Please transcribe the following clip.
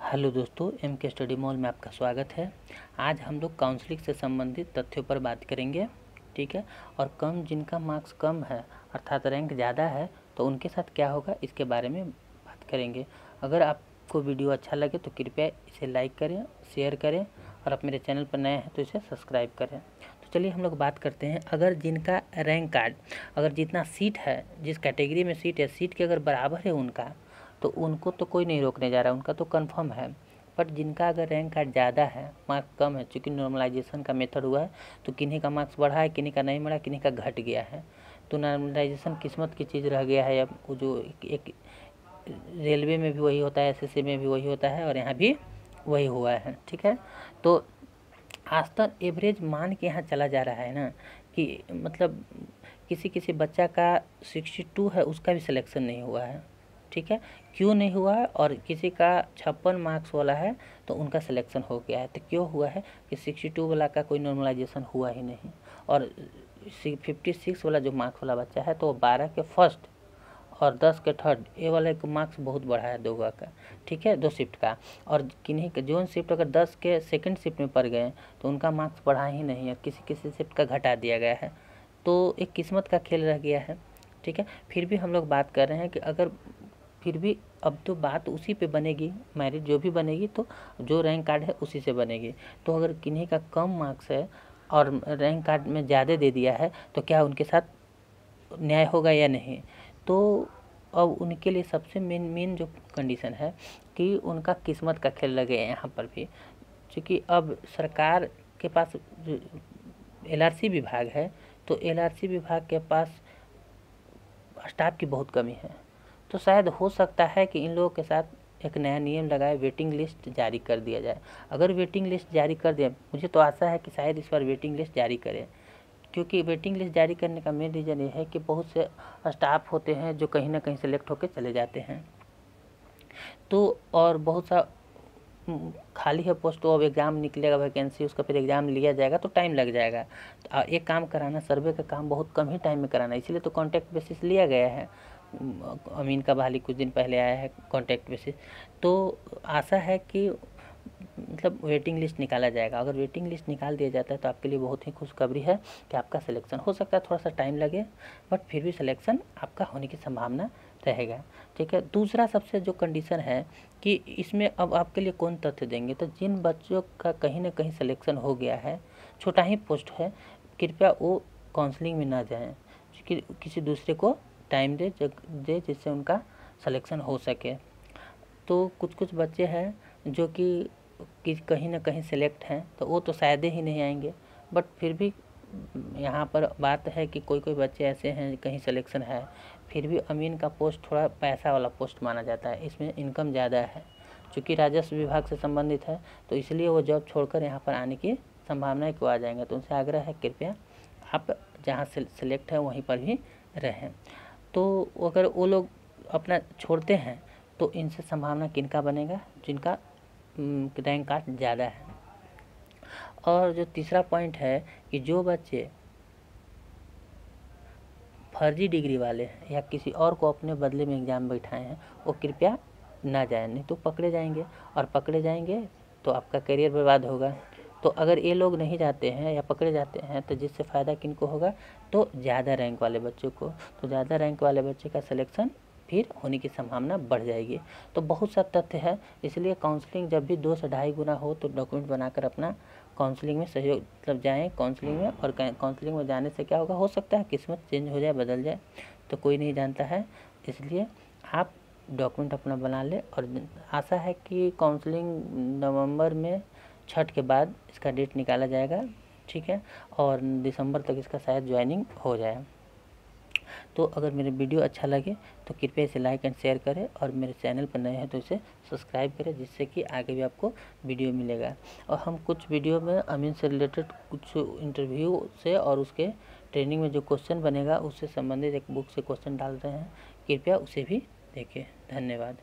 Hello दोस्तों, M के study mall में आपका स्वागत है। आज हम लोग काउंसलिंग से संबंधित तथ्यों पर बात करेंगे, ठीक है। और जिनका मार्क्स कम है अर्थात रैंक ज़्यादा है तो उनके साथ क्या होगा इसके बारे में बात करेंगे। अगर आपको वीडियो अच्छा लगे तो कृपया इसे लाइक करें, शेयर करें और आप मेरे चैनल पर नए हैं तो इसे सब्सक्राइब करें। तो चलिए हम लोग बात करते हैं। अगर जिनका रैंक कार्ड अगर जितना सीट है, जिस कैटेगरी में सीट है, सीट के अगर बराबर है उनका, तो उनको तो कोई नहीं रोकने जा रहा, उनका तो कंफर्म है। बट जिनका अगर रैंक कार्ड ज़्यादा है, मार्क्स कम है, चूँकि नॉर्मलाइजेशन का मेथड हुआ है तो किन्हीं का मार्क्स बढ़ा है, किन्हीं का नहीं बढ़ा, किन्हीं का घट गया है। तो नॉर्मलाइजेशन किस्मत की चीज़ रह गया है। अब वो जो एक रेलवे में भी वही होता है, एसएससी में भी वही होता है और यहाँ भी वही हुआ है, ठीक है। तो आज तक एवरेज मान के यहाँ चला जा रहा है ना कि मतलब किसी किसी बच्चा का 62 है, उसका भी सिलेक्शन नहीं हुआ है, ठीक है। क्यों नहीं हुआ है? और किसी का 56 मार्क्स वाला है तो उनका सिलेक्शन हो गया है। तो क्यों हुआ है कि 62 वाला का कोई नॉर्मलाइजेशन हुआ ही नहीं, और 56 वाला जो मार्क्स वाला बच्चा है तो वो 12 के फर्स्ट और 10 के थर्ड, ये वाले का मार्क्स बहुत बढ़ा है, दो का, ठीक है, 2 शिफ्ट का। और किन्हीं के जो शिफ्ट अगर 10 के सेकंड शिफ्ट में पड़ गए तो उनका मार्क्स बढ़ा ही नहीं है, किसी किसी शिफ्ट का घटा दिया गया है। तो एक किस्मत का खेल रह गया है, ठीक है। फिर भी हम लोग बात कर रहे हैं कि अगर फिर भी अब तो बात उसी पे बनेगी, मेरिट जो भी बनेगी तो जो रैंक कार्ड है उसी से बनेगी। तो अगर किन्हीं का कम मार्क्स है और रैंक कार्ड में ज़्यादा दे दिया है तो क्या उनके साथ न्याय होगा या नहीं? तो अब उनके लिए सबसे मेन जो कंडीशन है कि उनका किस्मत का खेल लगे यहाँ पर भी, क्योंकि अब सरकार के पास एलआरसी विभाग है तो एलआरसी विभाग के पास स्टाफ की बहुत कमी है। तो शायद हो सकता है कि इन लोगों के साथ एक नया नियम लगाए, वेटिंग लिस्ट जारी कर दिया जाए। अगर वेटिंग लिस्ट जारी कर दिया, मुझे तो आशा है कि शायद इस बार वेटिंग लिस्ट जारी करें, क्योंकि वेटिंग लिस्ट जारी करने का मेन रीज़न ये है कि बहुत से स्टाफ होते हैं जो कहीं ना कहीं सेलेक्ट होकर चले जाते हैं। तो और बहुत सा खाली है पोस्ट, तो अब एग्ज़ाम निकलेगा, वैकेंसी, उसका फिर एग्ज़ाम लिया जाएगा तो टाइम लग जाएगा। तो एक काम कराना, सर्वे का काम बहुत कम ही टाइम में कराना, इसीलिए तो कॉन्ट्रैक्ट बेसिस लिया गया है। अमीन का बहाली कुछ दिन पहले आया है कॉन्ट्रैक्ट बेसिस। तो आशा है कि मतलब वेटिंग लिस्ट निकाला जाएगा। अगर वेटिंग लिस्ट निकाल दिया जाता है तो आपके लिए बहुत ही खुशखबरी है कि आपका सिलेक्शन हो सकता है, थोड़ा सा टाइम लगे बट फिर भी सिलेक्शन आपका होने की संभावना रहेगा, ठीक है। दूसरा सबसे जो कंडीशन है कि इसमें अब आपके लिए कौन तथ्य देंगे, तो जिन बच्चों का कहीं ना कहीं सिलेक्शन हो गया है, छोटा ही पोस्ट है, कृपया वो काउंसलिंग में ना जाएं, क्योंकि किसी दूसरे को टाइम दे जिससे उनका सिलेक्शन हो सके। तो कुछ बच्चे हैं जो कि कहीं ना कहीं सेलेक्ट हैं तो वो तो शायद ही नहीं आएंगे, बट फिर भी यहाँ पर बात है कि कोई बच्चे ऐसे हैं कहीं सिलेक्शन है, फिर भी अमीन का पोस्ट थोड़ा पैसा वाला पोस्ट माना जाता है, इसमें इनकम ज़्यादा है, चूँकि राजस्व विभाग से संबंधित है तो इसलिए वो जॉब छोड़कर यहाँ पर आने की संभावना है कि वो आ जाएंगे। तो उनसे आग्रह है कृपया आप जहाँ से सिलेक्ट है वहीं पर भी रहें। तो अगर वो लोग अपना छोड़ते हैं तो इनसे संभावना किनका बनेगा, जिनका रैंक कार्ड ज़्यादा है। और जो तीसरा पॉइंट है कि जो बच्चे फर्जी डिग्री वाले हैं या किसी और को अपने बदले में एग्ज़ाम बैठाए हैं वो कृपया ना जाएं, नहीं तो पकड़े जाएंगे, और पकड़े जाएंगे तो आपका करियर बर्बाद होगा। तो अगर ये लोग नहीं जाते हैं या पकड़े जाते हैं तो जिससे फ़ायदा किनको होगा, तो ज़्यादा रैंक वाले बच्चों को। तो ज़्यादा रैंक वाले बच्चे का सिलेक्शन फिर होने की संभावना बढ़ जाएगी। तो बहुत सा तथ्य है, इसलिए काउंसलिंग जब भी 2 से ढाई गुना हो तो डॉक्यूमेंट बनाकर अपना काउंसलिंग में सहयोग मतलब जाएँ काउंसलिंग में। और काउंसलिंग में जाने से क्या होगा, हो सकता है किस्मत चेंज हो जाए, बदल जाए, तो कोई नहीं जानता है। इसलिए आप डॉक्यूमेंट अपना बना लें। और आशा है कि काउंसलिंग नवंबर में छठ के बाद इसका डेट निकाला जाएगा, ठीक है, और दिसंबर तक इसका शायद ज्वाइनिंग हो जाए। तो अगर मेरे वीडियो अच्छा लगे तो कृपया इसे लाइक एंड शेयर करें, और मेरे चैनल पर नए हैं तो इसे सब्सक्राइब करें, जिससे कि आगे भी आपको वीडियो मिलेगा। और हम कुछ वीडियो में अमीन से रिलेटेड कुछ इंटरव्यू से और उसके ट्रेनिंग में जो क्वेश्चन बनेगा उससे संबंधित एक बुक से क्वेश्चन डाल रहे हैं, कृपया उसे भी देखें। धन्यवाद।